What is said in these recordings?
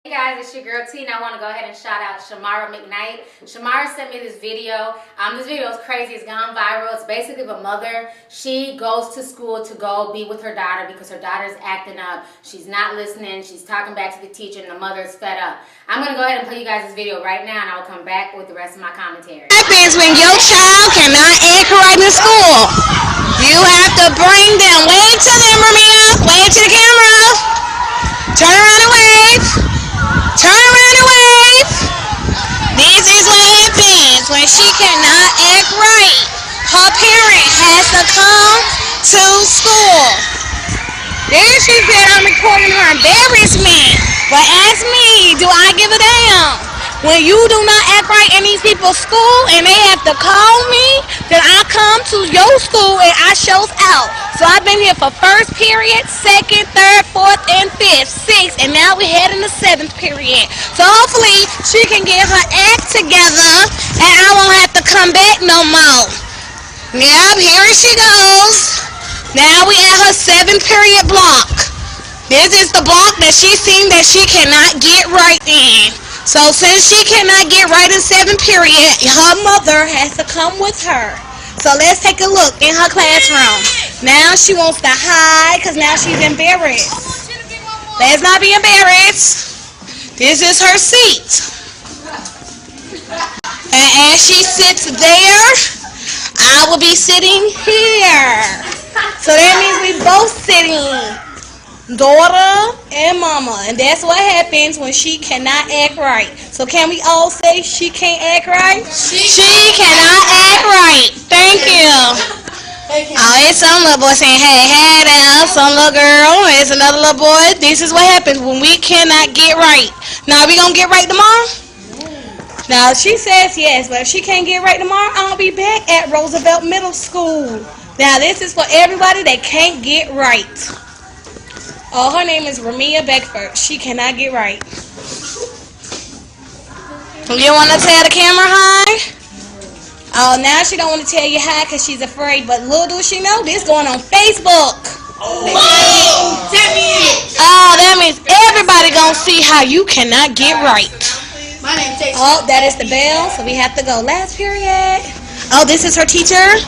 Hey guys, it's your girl T, and I want to go ahead and shout out Shamara McKnight. Shamara sent me this video. This video is crazy. It's gone viral. It's basically of a mother. She goes to school to go be with her daughter because her daughter's acting up. She's not listening. She's talking back to the teacher, and the mother's fed up. I'm going to go ahead and play you guys this video right now, and I will come back with the rest of my commentary. What happens when your child cannot act right in school? You have to bring them. Wave to them, Ramia. Wave to the camera. Turn around and wave. Turn around and wave. This is what happens when she cannot act right. Her parent has to come to school. Then she said I'm recording her embarrassment. But ask me, do I give a damn? When you do not act right in these people's school and they have to call me, then I come to your school and I shows out. So I've been here for first period, second, third, fourth, and fifth, sixth, and now we're heading to seventh period. So hopefully she can get her act together and I won't have to come back no more. Yep, here she goes. Now we at her seventh period block. This is the block that she's seen that she cannot get right in. So since she cannot get right in seventh period, her mother has to come with her. So let's take a look in her classroom. Now she wants to hide because now she's embarrassed. Let's not be embarrassed. This is her seat. And as she sits there, I will be sitting here. So that means we both sitting. Daughter and mama, and that's what happens when she cannot act right. So can we all say she can't act right? She cannot act right. Thank you. Oh, it's some little boy saying hey there, some little girl, it's another little boy. This is what happens when we cannot get right. Now we gonna get right tomorrow? Now she says yes, but if she can't get right tomorrow, I'll be back at Roosevelt Middle School. Now this is for everybody that can't get right. Oh, her name is Ramia Beckford. She cannot get right. You want to tell the camera hi? Oh, now she don't want to tell you hi because she's afraid. But little does she know, this going on Facebook. Oh, that means everybody going to see how you cannot get right. My name's Jason. Oh, that is the bell, so we have to go. Last period. Oh, this is her teacher.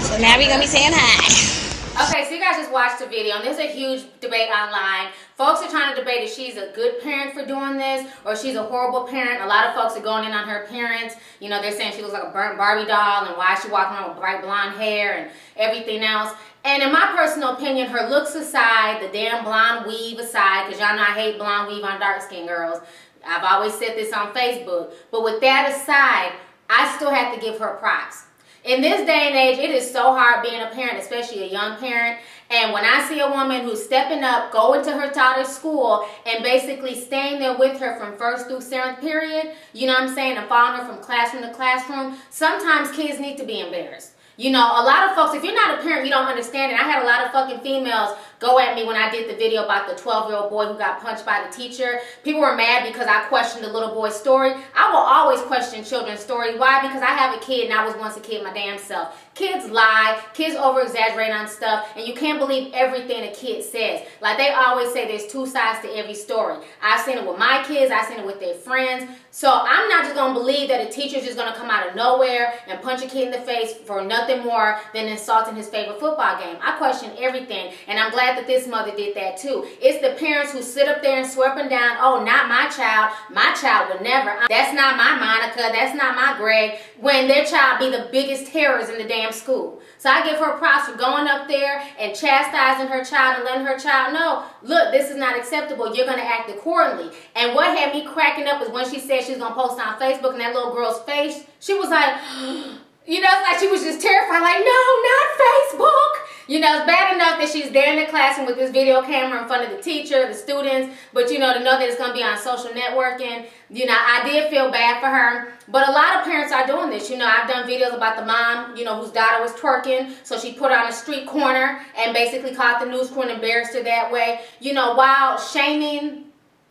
So now we're going to be saying hi. Okay, so you guys just watched the video, and there's a huge debate online. Folks are trying to debate if she's a good parent for doing this or she's a horrible parent. A lot of folks are going in on her appearance. You know, they're saying she looks like a burnt Barbie doll and why is she walking around with bright blonde hair and everything else. And in my personal opinion, her looks aside, the damn blonde weave aside, because y'all know I hate blonde weave on dark-skinned girls. I've always said this on Facebook. But with that aside, I still have to give her props. In this day and age, it is so hard being a parent, especially a young parent. And when I see a woman who's stepping up, going to her daughter's school, and basically staying there with her from first through seventh period, you know what I'm saying, and following her from classroom to classroom, sometimes kids need to be embarrassed. You know, a lot of folks, if you're not a parent, you don't understand it. I had a lot of fucking females go at me when I did the video about the 12-year-old boy who got punched by the teacher. People were mad because I questioned the little boy's story. I will always question children's stories. Why? Because I have a kid and I was once a kid my damn self. Kids lie, kids over-exaggerate on stuff, and you can't believe everything a kid says. Like they always say, there's two sides to every story. I've seen it with my kids, I've seen it with their friends. So I'm not just going to believe that a teacher's just going to come out of nowhere and punch a kid in the face for nothing more than insulting his favorite football game. I question everything, and I'm glad that this mother did that too. It's the parents who sit up there and swear up and down, oh, not my child would never. That's not my Monica, that's not my Greg, when their child be the biggest terrors in the damn school. So I give her props for going up there and chastising her child and letting her child know, look, this is not acceptable. You're going to act accordingly. And what had me cracking up is when she said she was going to post on Facebook, and that little girl's face, she was like, you know, it's like she was just terrified, like, no, not Facebook. You know, it's bad enough that she's there in the classroom with this video camera in front of the teacher, the students, but, you know, to know that it's going to be on social networking, you know, I did feel bad for her. But a lot of parents are doing this. You know, I've done videos about the mom, you know, whose daughter was twerking, so she put her on a street corner and basically caught the news crew and embarrassed her that way. You know, while shaming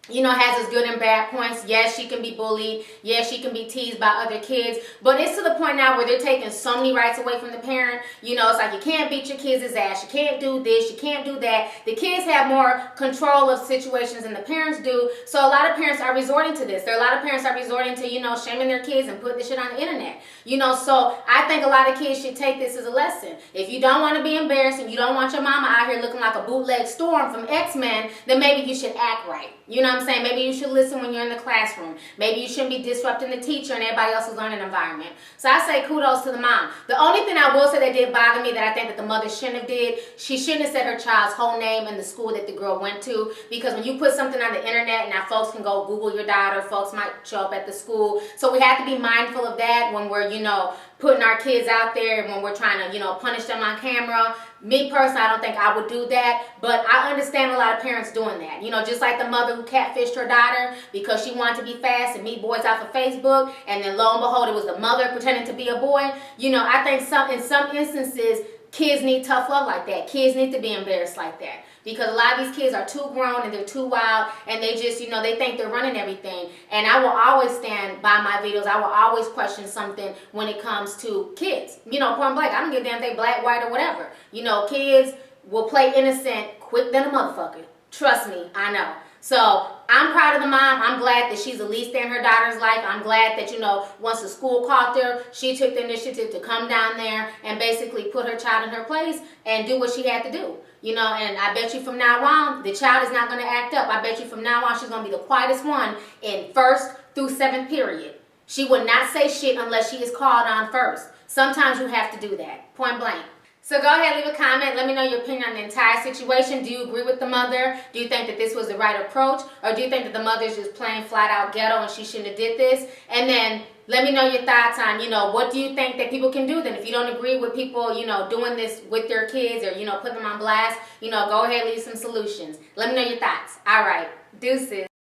you know, has its good and bad points. Yes, she can be bullied. Yes, she can be teased by other kids. But it's to the point now where they're taking so many rights away from the parent. You know, it's like you can't beat your kids' ass. You can't do this. You can't do that. The kids have more control of situations than the parents do. So a lot of parents are resorting to this. There are a lot of parents are resorting to, you know, shaming their kids and putting this shit on the internet. You know, so I think a lot of kids should take this as a lesson. If you don't want to be embarrassed and you don't want your mama out here looking like a bootleg Storm from X-Men, then maybe you should act right. You know what I'm saying? Maybe you should listen when you're in the classroom. Maybe you shouldn't be disrupting the teacher and everybody else's learning environment. So I say kudos to the mom. The only thing I will say that did bother me that I think that the mother shouldn't have did, she shouldn't have said her child's whole name and the school that the girl went to, because when you put something on the internet, now folks can go Google your daughter, folks might show up at the school. So we have to be mindful of that when we're, you know, putting our kids out there and when we're trying to, you know, punish them on camera. Me personally, I don't think I would do that, but I understand a lot of parents doing that. You know, just like the mother who catfished her daughter because she wanted to be fast and meet boys off of Facebook, and then lo and behold, it was the mother pretending to be a boy. You know, I think in some instances, kids need tough love like that. Kids need to be embarrassed like that. Because a lot of these kids are too grown and they're too wild and they just, you know, they think they're running everything. And I will always stand by my videos. I will always question something when it comes to kids. You know, point blank, I don't give a damn if they black, white, or whatever. You know, kids will play innocent quick than a motherfucker. Trust me, I know. So I'm proud of the mom. I'm glad that she's at least in her daughter's life. I'm glad that, you know, once the school caught her, she took the initiative to come down there and basically put her child in her place and do what she had to do. You know, and I bet you from now on, the child is not going to act up. I bet you from now on, she's going to be the quietest one in 1st through 7th period. She would not say shit unless she is called on first. Sometimes you have to do that, point blank. So go ahead, leave a comment. Let me know your opinion on the entire situation. Do you agree with the mother? Do you think that this was the right approach? Or do you think that the mother is just plain flat out ghetto and she shouldn't have did this? And then let me know your thoughts on, you know, what do you think that people can do then? If you don't agree with people, you know, doing this with their kids or, you know, putting them on blast, you know, go ahead, leave some solutions. Let me know your thoughts. All right, deuces.